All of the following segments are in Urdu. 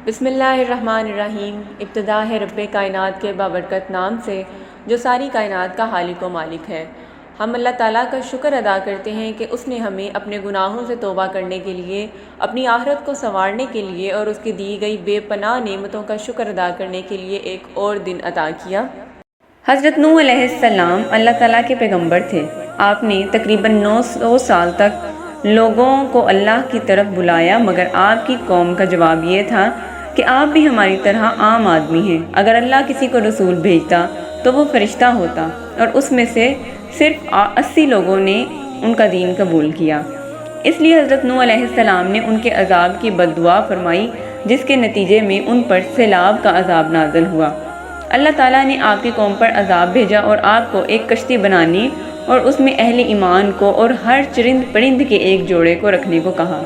بسم اللہ الرحمن الرحیم۔ ابتدا ہے رب کائنات کے بابرکت نام سے جو ساری کائنات کا خالق و مالک ہے۔ ہم اللہ تعالیٰ کا شکر ادا کرتے ہیں کہ اس نے ہمیں اپنے گناہوں سے توبہ کرنے کے لیے، اپنی آخرت کو سنوارنے کے لیے اور اس کی دی گئی بے پناہ نعمتوں کا شکر ادا کرنے کے لیے ایک اور دن عطا کیا۔ حضرت نوح علیہ السلام اللہ تعالیٰ کے پیغمبر تھے۔ آپ نے تقریباً 900 سال تک لوگوں کو اللہ کی طرف بلایا، مگر آپ کی قوم کا جواب یہ تھا کہ آپ بھی ہماری طرح عام آدمی ہیں۔ اگر اللہ کسی کو رسول بھیجتا تو وہ فرشتہ ہوتا، اور اس میں سے صرف 80 لوگوں نے ان کا دین قبول کیا۔ اس لیے حضرت نوح علیہ السلام نے ان کے عذاب کی بد دعا فرمائی، جس کے نتیجے میں ان پر سیلاب کا عذاب نازل ہوا۔ اللہ تعالیٰ نے آپ کی قوم پر عذاب بھیجا اور آپ کو ایک کشتی بنانے اور اس میں اہل ایمان کو اور ہر چرند پرند کے ایک جوڑے کو رکھنے کو کہا۔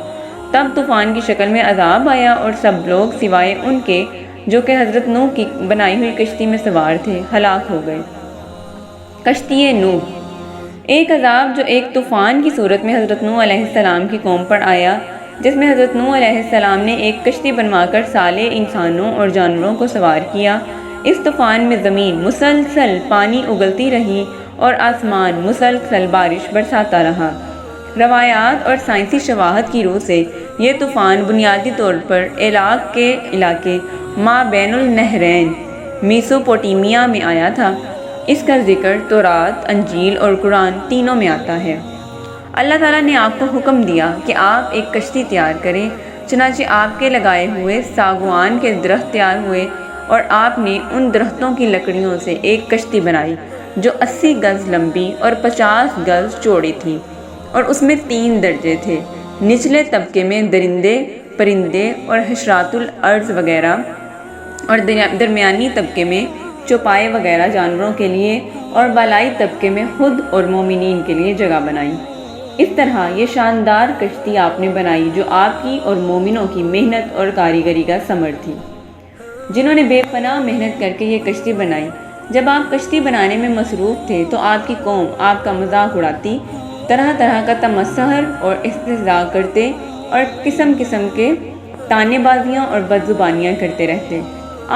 تب طوفان کی شکل میں عذاب آیا اور سب لوگ سوائے ان کے جو کہ حضرت نوح کی بنائی ہوئی کشتی میں سوار تھے ہلاک ہو گئے۔ کشتی نوح، ایک عذاب جو ایک طوفان کی صورت میں حضرت نوح علیہ السلام کی قوم پر آیا، جس میں حضرت نوح علیہ السلام نے ایک کشتی بنوا کر صالح انسانوں اور جانوروں کو سوار کیا۔ اس طوفان میں زمین مسلسل پانی اگلتی رہی اور آسمان مسلسل بارش برساتا رہا۔ روایات اور سائنسی شواہد کی روح سے یہ طوفان بنیادی طور پر عراق کے علاقے ما بین النہرین میسوپوٹیمیا میں آیا تھا۔ اس کا ذکر تورات، انجیل اور قرآن تینوں میں آتا ہے۔ اللہ تعالیٰ نے آپ کو حکم دیا کہ آپ ایک کشتی تیار کریں، چنانچہ آپ کے لگائے ہوئے ساگوان کے درخت تیار ہوئے اور آپ نے ان درختوں کی لکڑیوں سے ایک کشتی بنائی جو 80 گز لمبی اور 50 گز چوڑی تھی، اور اس میں 3 درجے تھے۔ نچلے طبقے میں درندے، پرندے اور حشرات الارض وغیرہ، اور درمیانی طبقے میں چوپائے وغیرہ جانوروں کے لیے، اور بالائی طبقے میں خود اور مومنین کے لیے جگہ بنائی۔ اس طرح یہ شاندار کشتی آپ نے بنائی جو آپ کی اور مومنوں کی محنت اور کاریگری کا ثمر تھی، جنہوں نے بے پناہ محنت کر کے یہ کشتی بنائی۔ جب آپ کشتی بنانے میں مصروف تھے تو آپ کی قوم آپ کا مذاق اڑاتی، طرح طرح کا تمسخر اور استہزاء کرتے اور قسم قسم کے طعنے بازیاں اور بدزبانیاں کرتے رہتے۔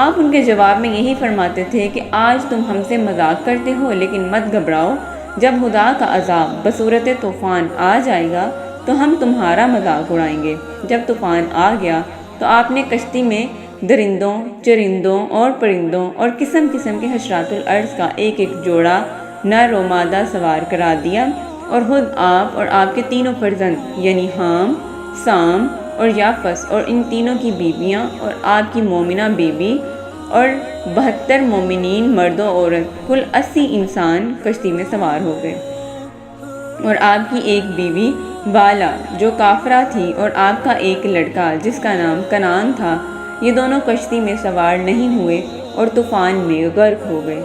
آپ ان کے جواب میں یہی فرماتے تھے کہ آج تم ہم سے مذاق کرتے ہو، لیکن مت گھبراؤ، جب خدا کا عذاب بصورت طوفان آ جائے گا تو ہم تمہارا مذاق اڑائیں گے۔ جب طوفان آ گیا تو آپ نے کشتی میں درندوں، چرندوں اور پرندوں اور قسم قسم کے حشرات الارض کا ایک ایک جوڑا نر و مادہ سوار کرا دیا، اور خود آپ اور آپ کے تینوں فرزند یعنی حام، سام اور یافس اور ان تینوں کی بیویاں اور آپ کی مومنہ بیوی اور 72 مومنین مرد و عورت، کل 80 انسان کشتی میں سوار ہو گئے، اور آپ کی ایک بیوی بالا جو کافرہ تھی اور آپ کا ایک لڑکا جس کا نام کنعان تھا، یہ دونوں کشتی میں سوار نہیں ہوئے اور طوفان میں غرق ہو گئے۔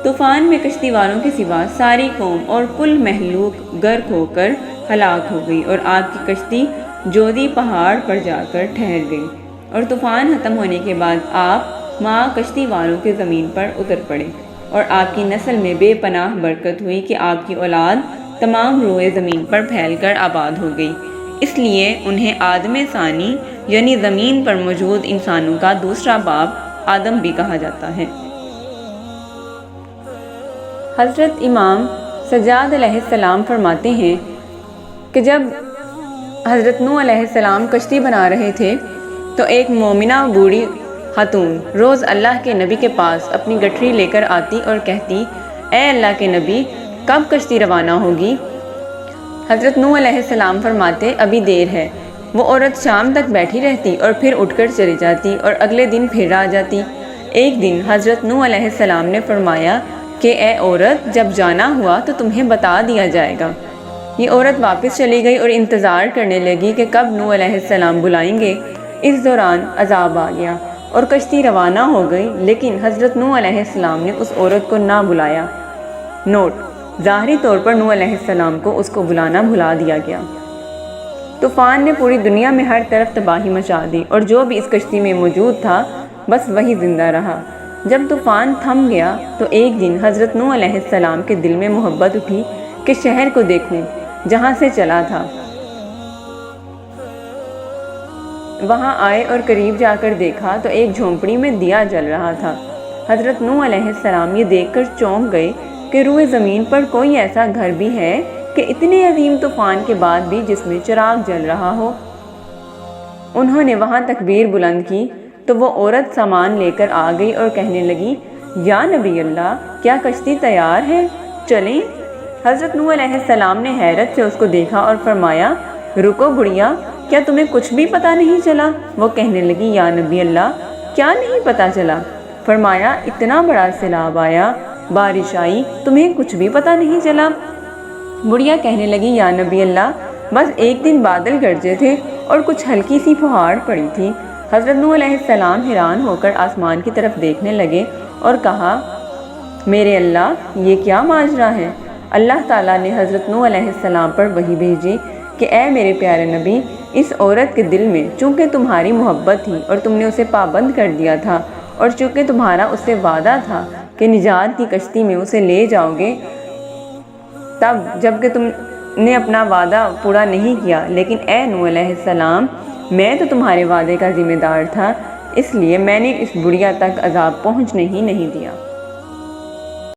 طوفان میں کشتی والوں کے سوا ساری قوم اور کل مخلوق غرق ہو کر ہلاک ہو گئی، اور آپ کی کشتی جودی پہاڑ پر جا کر ٹھہر گئی، اور طوفان ختم ہونے کے بعد آپ ماں کشتی والوں کے زمین پر اتر پڑے، اور آپ کی نسل میں بے پناہ برکت ہوئی کہ آپ کی اولاد تمام روئے زمین پر پھیل کر آباد ہو گئی۔ اس لیے انہیں آدم ثانی یعنی زمین پر موجود انسانوں کا دوسرا باپ آدم بھی کہا جاتا ہے۔ حضرت امام سجاد علیہ السلام فرماتے ہیں کہ جب حضرت نوح علیہ السلام کشتی بنا رہے تھے تو ایک مومنہ بوڑھی خاتون روز اللہ کے نبی کے پاس اپنی گٹھری لے کر آتی اور کہتی، اے اللہ کے نبی، کب کشتی روانہ ہوگی؟ حضرت نوح علیہ السلام فرماتے، ابھی دیر ہے۔ وہ عورت شام تک بیٹھی رہتی اور پھر اٹھ کر چلی جاتی اور اگلے دن پھر آ جاتی۔ ایک دن حضرت نوح علیہ السلام نے فرمایا کہ اے عورت، جب جانا ہوا تو تمہیں بتا دیا جائے گا۔ یہ عورت واپس چلی گئی اور انتظار کرنے لگی کہ کب نوح علیہ السلام بلائیں گے۔ اس دوران عذاب آ گیا اور کشتی روانہ ہو گئی، لیکن حضرت نوح علیہ السلام نے اس عورت کو نہ بلایا۔ نوٹ: ظاہری طور پر نوح علیہ السلام کو اس کو بلانا بھلا دیا گیا۔ طوفان نے پوری دنیا میں ہر طرف تباہی مچا دی، اور جو بھی اس کشتی میں موجود تھا بس وہی زندہ رہا۔ جب طوفان تھم گیا تو ایک دن حضرت نوح علیہ السلام کے دل میں محبت اٹھی کہ شہر کو دیکھوں جہاں سے چلا تھا۔ وہاں آئے اور قریب جا کر دیکھا تو ایک جھونپڑی میں دیا جل رہا تھا۔ حضرت نوح علیہ السلام یہ دیکھ کر چونک گئے کہ روئے زمین پر کوئی ایسا گھر بھی ہے کہ اتنے عظیم طوفان کے بعد بھی جس میں چراغ جل رہا ہو۔ انہوں نے وہاں تکبیر بلند کی تو وہ عورت سامان لے کر آ گئی اور کہنے لگی، یا نبی اللہ، کیا کشتی تیار ہے؟ چلیں۔ حضرت نوح علیہ السلام نے حیرت سے اس کو دیکھا اور فرمایا، رکو بڑھیا، کیا تمہیں کچھ بھی پتہ نہیں چلا؟ وہ کہنے لگی، یا نبی اللہ، کیا نہیں پتہ چلا؟ فرمایا، اتنا بڑا سیلاب آیا، بارش آئی، تمہیں کچھ بھی پتہ نہیں چلا؟ بڑھیا کہنے لگی، یا نبی اللہ، بس ایک دن بادل گرجے تھے اور کچھ ہلکی سی پھوہار پڑی تھی۔ حضرت نوح علیہ السلام حیران ہو کر آسمان کی طرف دیکھنے لگے اور کہا، میرے اللہ، یہ کیا ماجرا ہے؟ اللہ تعالیٰ نے حضرت نوح علیہ السلام پر وحی بھیجی کہ اے میرے پیارے نبی، اس عورت کے دل میں چونکہ تمہاری محبت تھی اور تم نے اسے پابند کر دیا تھا، اور چونکہ تمہارا اس سے وعدہ تھا کہ نجات کی کشتی میں اسے لے جاؤ گے، تب جب کہ تم نے اپنا وعدہ پورا نہیں کیا، لیکن اے نوح علیہ السلام، میں تو تمہارے وعدے کا ذمہ دار تھا، اس لیے میں نے اس بڑھیا تک عذاب پہنچنے ہی نہیں دیا۔